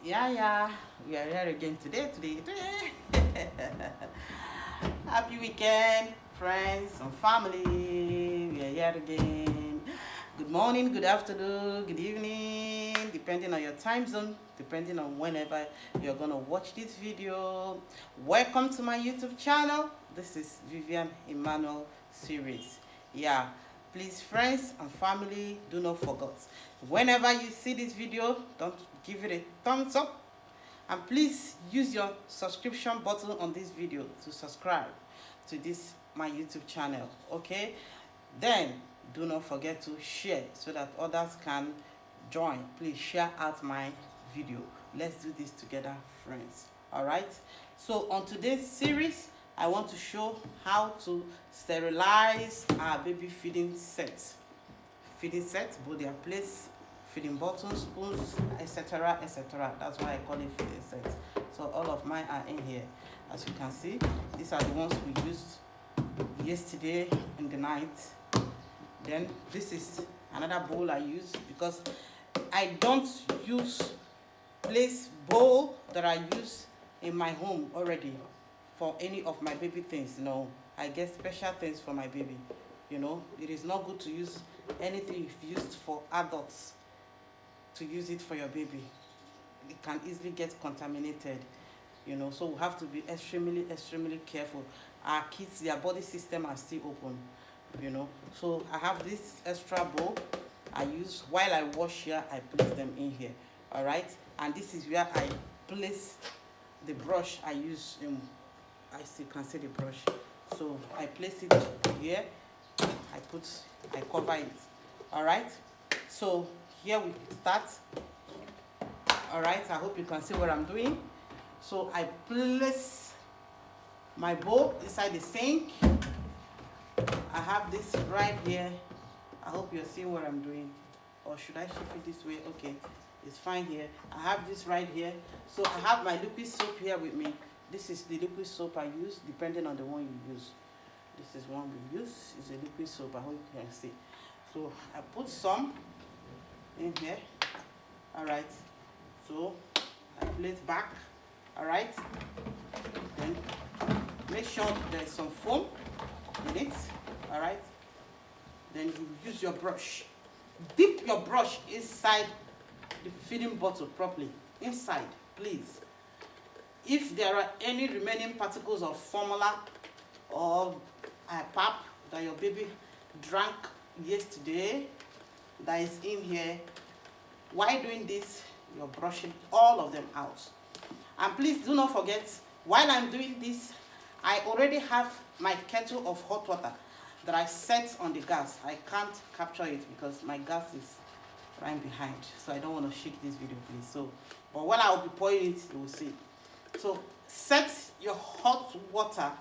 Yeah, we are here again today. Happy weekend, friends and family. We are here again. Good morning, good afternoon, good evening, depending on your time zone, depending on whenever you're gonna watch this video. Welcome to my YouTube channel. This is Vivian Emmanuel series. Yeah, please, friends and family, do not forget, whenever you see this video, don't give it a thumbs up, and please use your subscription button on this video to subscribe to this my YouTube channel. Okay, then do not forget to share so that others can join. Please share out my video. Let's do this together, friends. All right, so on today's series I want to show how to sterilize our baby feeding sets. Both their plates, feeding bottles, spoons, etc, etc. That's why I call it feeding set. So all of mine are in here. As you can see, these are the ones we used yesterday in the night. Then this is another bowl I use because I don't use place bowl that I use in my home already for any of my baby things. No, I get special things for my baby. You know, it is not good to use anything you've used for adults to use it for your baby. It can easily get contaminated, you know, so we have to be extremely careful. Our kids, their body system are still open, you know. So I have this extra bowl I use while I wash here. I place them in here. All right, and this is where I place the brush I use in. I still can see the brush, so I place it here. I cover it. All right, so here we start. All right, I hope you can see what I'm doing. So I place my bowl inside the sink. I have this right here. I hope you're seeing what I'm doing. Or should I shift it this way? Okay, it's fine here. I have this right here. So I have my liquid soap here with me. This is the liquid soap I use, depending on the one you use. This is one we use. It's a liquid soap. I hope you can see. So I put some in here. All right, so I plate back. All right, then make sure there's some foam in it. All right, then you use your brush. Dip your brush inside the feeding bottle properly. Inside, please. If there are any remaining particles of formula or pap that your baby drank yesterday that is in here, while doing this, you're brushing all of them out. And please do not forget, while I'm doing this, I already have my kettle of hot water that I set on the gas. I can't capture it because my gas is right behind, so I don't want to shake this video, please. So, but when I will be pouring it, you will see. So set your hot water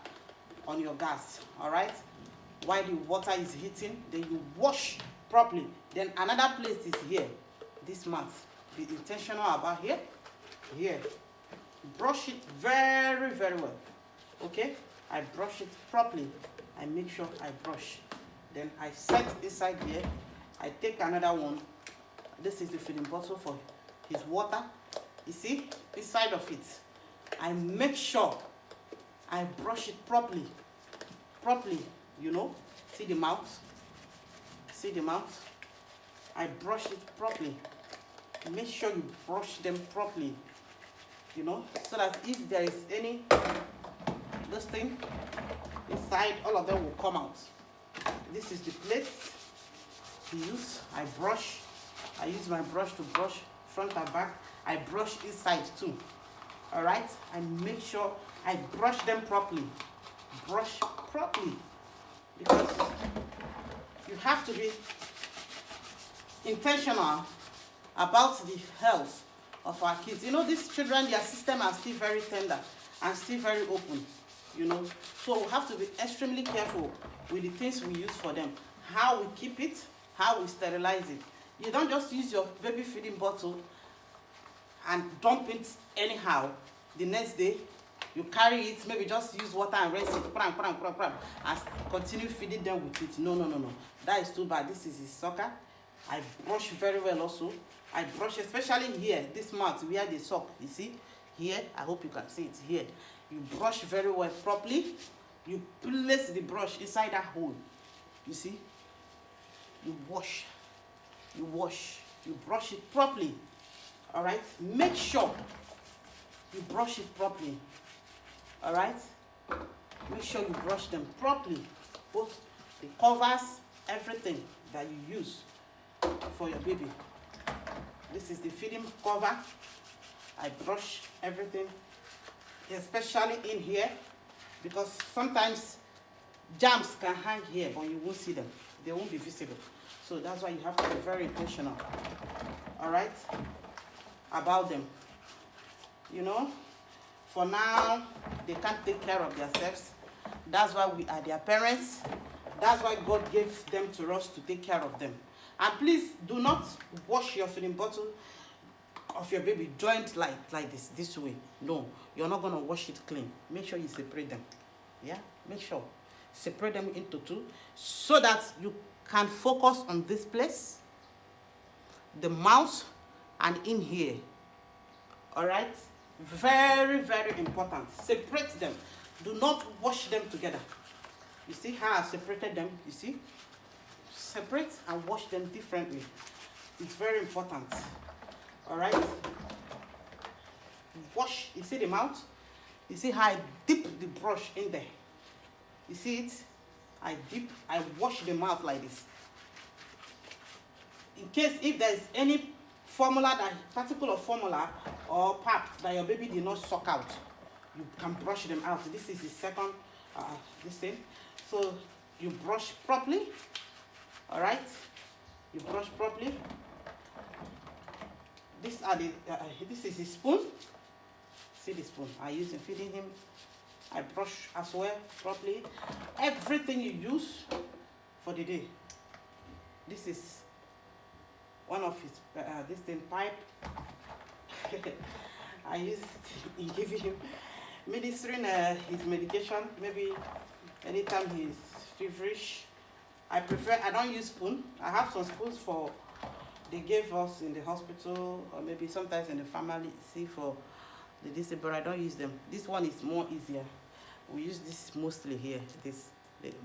on your gas. All right, while the water is heating, then you wash properly. Then another place is here, this mat. Be intentional about here. Brush it very well. Okay, I brush it properly. I make sure I brush. Then I set inside here. I take another one. This is the filling bottle for his water. You see, inside of it, I make sure I brush it properly. You know, see the mouth. I brush it properly. Make sure you brush them properly, you know, so that if there is any this thing inside, all of them will come out. This is the plate to use. I use my brush to brush front and back. I brush inside too. All right, I make sure I brush them properly. Brush properly, because you have to be intentional about the health of our kids. You know, these children, their system are still very tender and still very open, you know. So we have to be extremely careful with the things we use for them, how we keep it, how we sterilize it. You don't just use your baby feeding bottle and dump it anyhow. The next day, you carry it, maybe just use water and rinse it, and continue feeding them with it. No. That is too bad. This is his sucker. I brush very well also. I brush, especially here, this mouth where they suck. You see here, I hope you can see it here. You brush very well properly. You place the brush inside that hole. You see, you wash, you brush it properly. All right, make sure you brush it properly. All right, make sure you brush them properly, both the covers, everything that you use for your baby. This is the feeding cover. I brush everything, especially in here, because sometimes germs can hang here, but you won't see them. They won't be visible. So that's why you have to be very intentional, all right, about them. You know, for now, they can't take care of themselves. That's why we are their parents. That's why God gave them to us to take care of them. And please do not wash your feeding bottle of your baby joint like this way. No, you're not going to wash it clean. Make sure you separate them. Yeah, make sure. Separate them into two so that you can focus on this place, the mouth, and in here. All right? Very, very important. Separate them. Do not wash them together. You see how I separated them? You see? Separate and wash them differently. It's very important. All right? Wash. You see the mouth? You see how I dip the brush in there? You see it? I wash the mouth like this. In case if there is any formula, that particular formula or pap that your baby did not suck out, you can brush them out. This is the second this thing. So you brush properly. All right, you brush properly. These are the this is the spoon. See the spoon I use in feeding him. I brush as well properly. Everything you use for the day. This is one of his this thing pipe. I use it in giving him, ministering his medication. Maybe anytime he's feverish. I don't use spoon. I have some spoons for they gave us in the hospital, or maybe sometimes in the family, see, for the disabled. I don't use them. This one is more easier. We use this mostly here.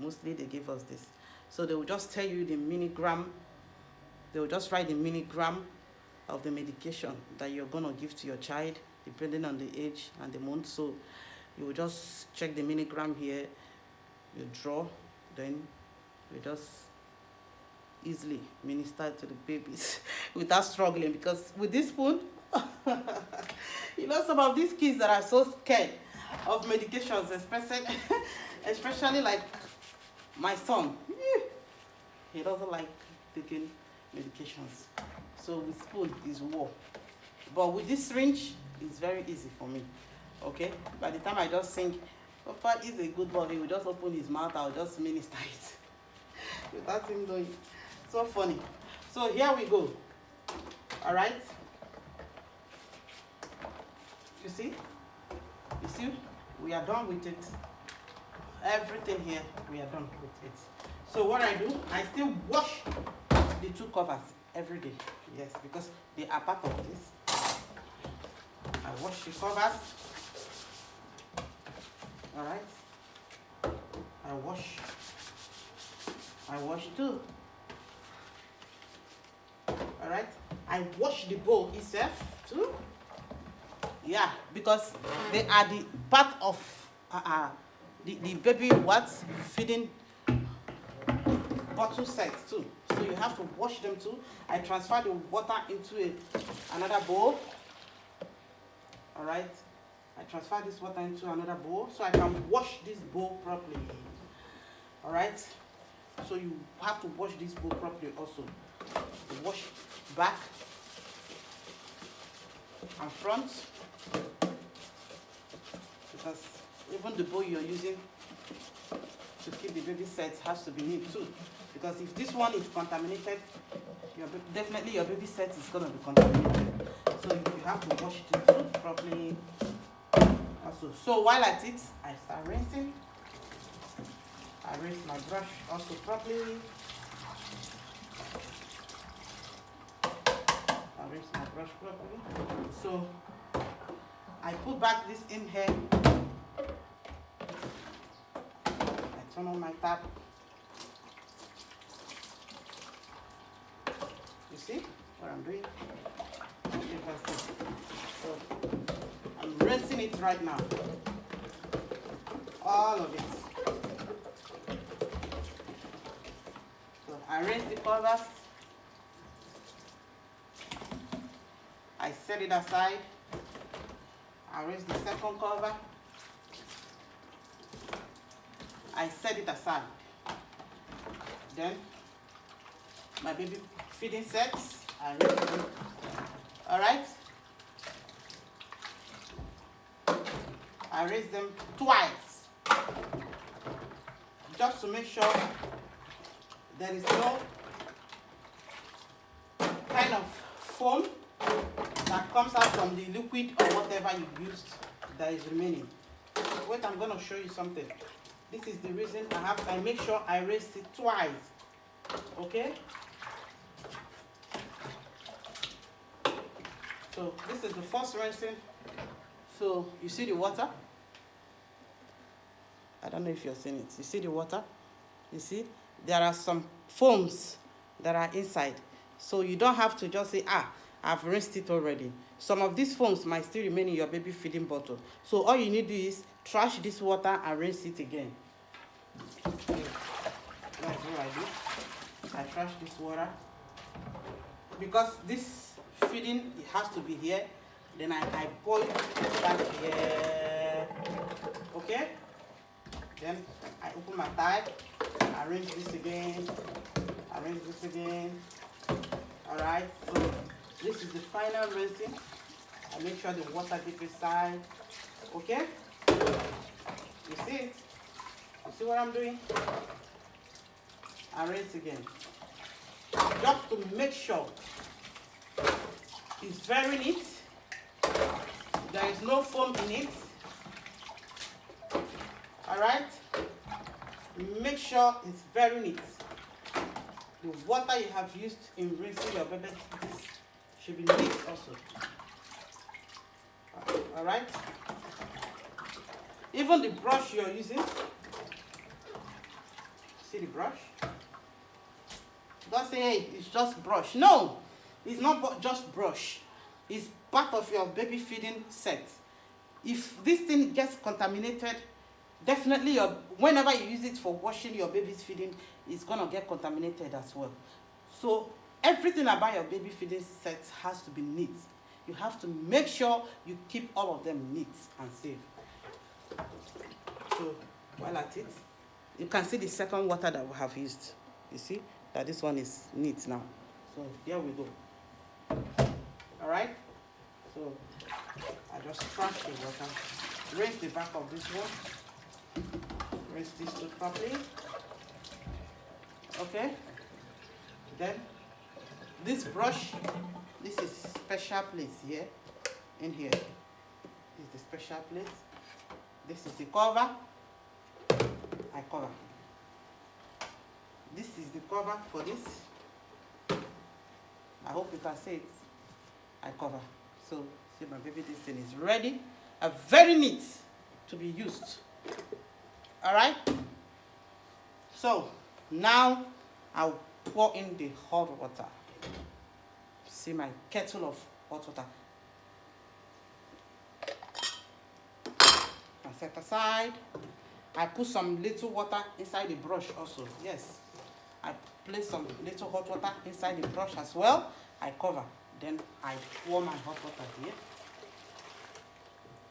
Mostly they give us this. So they will just tell you the milligram. They will just write the milligram of the medication that you're gonna give to your child, depending on the age and the month. So you will just check the milligram here. You draw, then you just easily minister to the babies without struggling. Because with this spoon, you know, some of these kids that are so scared of medications, especially like my son, he doesn't like taking medications. So with spoon is war. But with this syringe, it's very easy for me. Okay? By the time I just think, Papa is a good boy, he will just open his mouth, I'll just minister it. Without him doing it. So funny. So here we go. All right? You see? You see? We are done with it. Everything here, we are done with it. So what I do, I still wash the two covers every day. Yes, because they are part of this. I wash the covers. All right? I wash too. All right? I wash the bowl itself too. Yeah, because they are the part of the baby feeding bottle set too. So you have to wash them too. I transfer the water into another bowl. All right? I transfer this water into another bowl so I can wash this bowl properly. All right? So you have to wash this bowl properly also. Wash back and front, because even the bowl you're using to keep the baby set has to be neat too. Because if this one is contaminated, definitely your baby set is going to be contaminated. So you have to wash it too properly also. So while at it, I start rinsing. I rinse my brush also properly. I rinse brush properly. So I put back this in here. I turn on my tap. You see what I'm doing? So I'm rinsing it right now. All of it. So I rinse the covers. I set it aside. I rinse the second cover. I set it aside. Then my baby feeding sets, I rinse them. Alright? I rinse them twice. Just to make sure there is no kind of foam that comes out from the liquid or whatever you used that is remaining. Wait, I'm going to show you something. This is the reason I make sure I rinse it twice. Okay? So this is the first rinsing. So you see the water? I don't know if you're seeing it. You see the water? You see? There are some foams that are inside. So you don't have to just say, I've rinsed it already. Some of these foams might still remain in your baby feeding bottle. So all you need to do is trash this water and rinse it again. Okay. That's what I do. I trash this water. Because this feeding, it has to be here. Then I pour it back here. Okay? Then I open my tap. I rinse this again. I rinse this again. Alright, so this is the final rinsing. I make sure the water gets inside. Okay? You see it? You see what I'm doing? I rinse again. Just to make sure it's very neat. There is no foam in it. Alright? Make sure it's very neat. The water you have used in rinsing your baby should be neat also. Alright? Even the brush you're using. See the brush? Don't say, hey, it's just brush. No! It's not just brush. It's part of your baby feeding set. If this thing gets contaminated, definitely whenever you use it for washing your baby's feeding, it's gonna get contaminated as well. So everything about your baby feeding set has to be neat. You have to make sure you keep all of them neat and safe. So while at it, you can see the second water that we have used. You see that this one is neat now. So here we go. Alright? So I just trash the water. Rinse the back of this one. Rinse this two properly. Okay? Then this brush, this is special place here. In here. This is the special place. This is the cover. I cover. This is the cover for this. I hope you can see it. I cover. So see my baby, this thing is ready. Very neat to be used. Alright? So now I'll pour in the hot water. See my kettle of hot water. I set aside. I put some little water inside the brush also. Yes. I place some little hot water inside the brush as well. I cover. Then I pour my hot water here.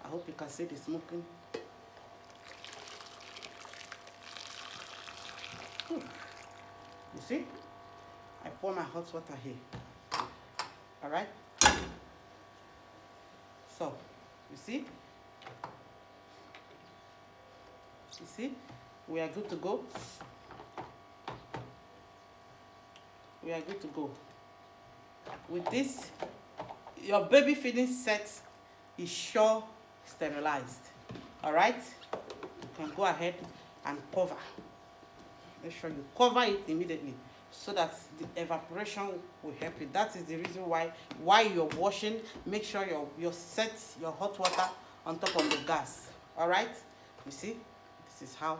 I hope you can see the smoking. You see? I pour my hot water here. Alright? So, you see? You see? We are good to go. We are good to go. With this, your baby feeding set is sure sterilized. Alright? You can go ahead and cover. Make sure you cover it immediately. so that the evaporation will help you. That is the reason why you're washing, make sure you set your hot water on top of the gas. All right, you see, this is how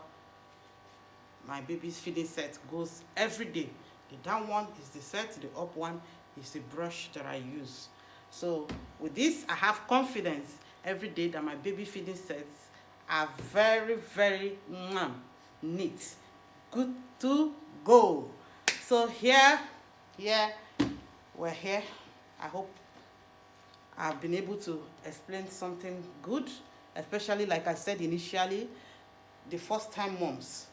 my baby's feeding set goes every day. The down one is the set, the up one is the brush that I use. So with this, I have confidence every day that my baby feeding sets are very, very neat, good to go. So here we're here. I hope I've been able to explain something good, especially like I said initially, the first time moms,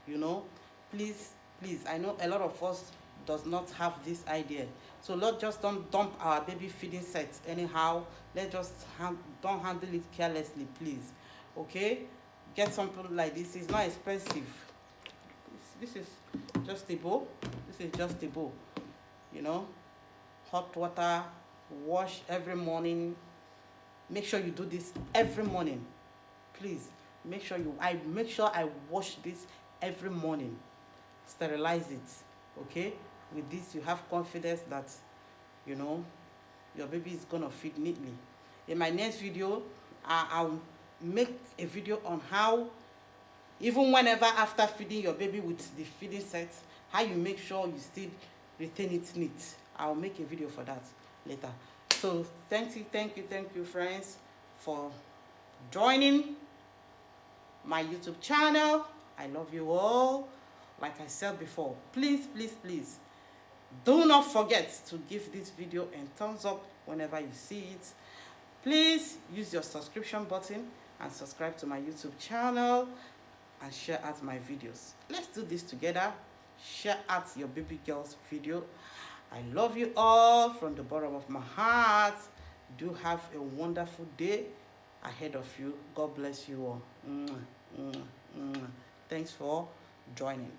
you know, please, I know a lot of us does not have this idea. So let's just don't dump our baby feeding sets anyhow. Let's just don't handle it carelessly, please. Okay, get something like this. It's not expensive. This is just a bowl. This is just a bowl, you know. Hot water, wash every morning. Make sure you do this every morning, please. Make sure I wash this every morning. Sterilize it. Okay, with this you have confidence that, you know, your baby is gonna feed neatly. In my next video, I'll make a video on how, even whenever after feeding your baby with the feeding set, how you make sure you still retain it neat. I'll make a video for that later. So thank you friends for joining my YouTube channel. I love you all. Like I said before, please do not forget to give this video a thumbs up whenever you see it. Please use your subscription button and subscribe to my YouTube channel and share out my videos. Let's do this together. Share out your baby girl's video. I love you all from the bottom of my heart. Do have a wonderful day ahead of you. God bless you all. Thanks for joining.